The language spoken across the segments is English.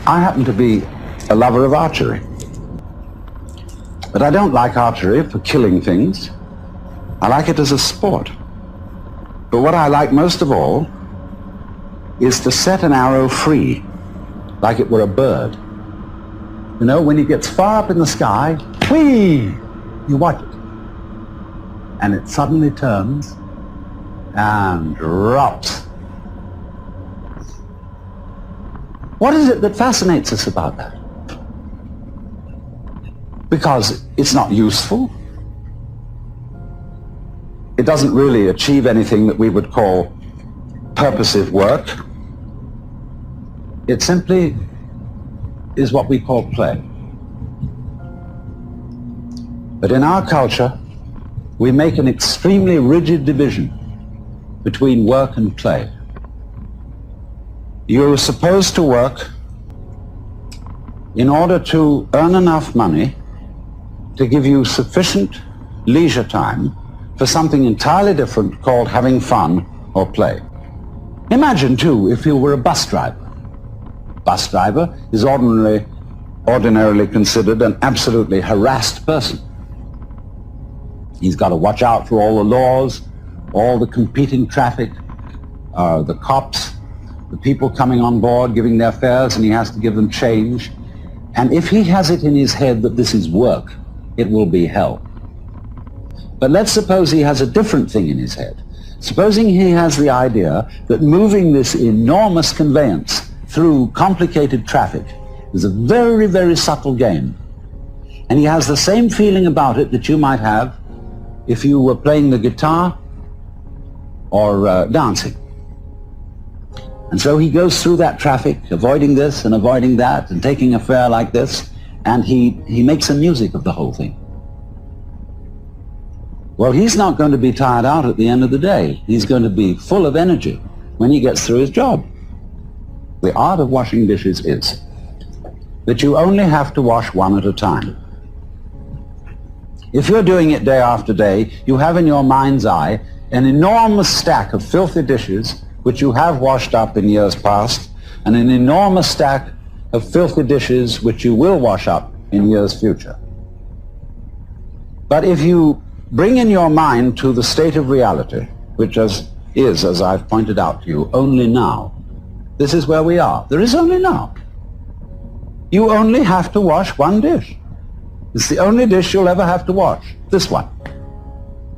I happen to be a lover of archery. But I don't like archery for killing things. I like it as a sport. But what I like most of all is to set an arrow free, like it were a bird. You know, when it gets far up in the sky, whee! You watch it. And it suddenly turns and drops. What is it that fascinates us about that? Because it's not useful. It doesn't really achieve anything that we would call purposive work. It simply is what we call play. But in our culture, we make an extremely rigid division between work and play. You're supposed to work in order to earn enough money to give you sufficient leisure time for something entirely different called having fun or play. Imagine, too, if you were a bus driver. Bus driver is ordinarily considered an absolutely harassed person. He's got to watch out for all the laws, all the competing traffic, the cops, the people coming on board giving their fares, and he has to give them change. And if he has it in his head that this is work, it will be hell. But let's suppose he has a different thing in his head. Supposing he has the idea that moving this enormous conveyance through complicated traffic is a very, very subtle game. And he has the same feeling about it that you might have if you were playing the guitar or dancing. And so he goes through that traffic, avoiding this and avoiding that and taking a fare like this, and he makes a music of the whole thing. Well, he's not going to be tired out at the end of the day. He's going to be full of energy when he gets through his job. The art of washing dishes is that you only have to wash one at a time. If you're doing it day after day, you have in your mind's eye an enormous stack of filthy dishes which you have washed up in years past, and an enormous stack of filthy dishes which you will wash up in years future. But if you bring in your mind to the state of reality, which is, as I've pointed out to you, only now. This is where we are. There is only now. You only have to wash one dish. It's the only dish you'll ever have to wash, this one.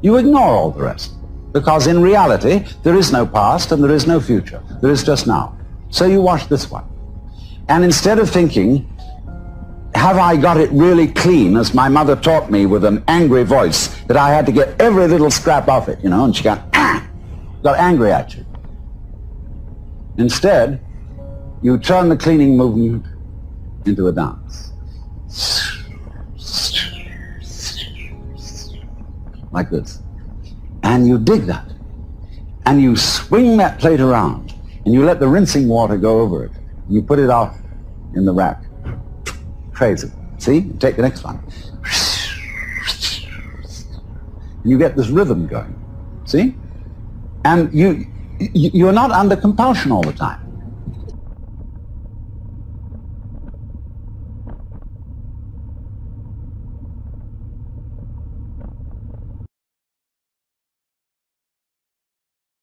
You ignore all the rest, because in reality, there is no past and there is no future. There is just now. So you wash this one. And instead of thinking, have I got it really clean, as my mother taught me with an angry voice, that I had to get every little scrap off it, and she got angry at you. Instead, you turn the cleaning movement into a dance. Like this. And you dig that. And you swing that plate around, and you let the rinsing water go over it. And you put it off in the rack. Crazy. See? Take the next one. And you get this rhythm going. See? And you're not under compulsion all the time.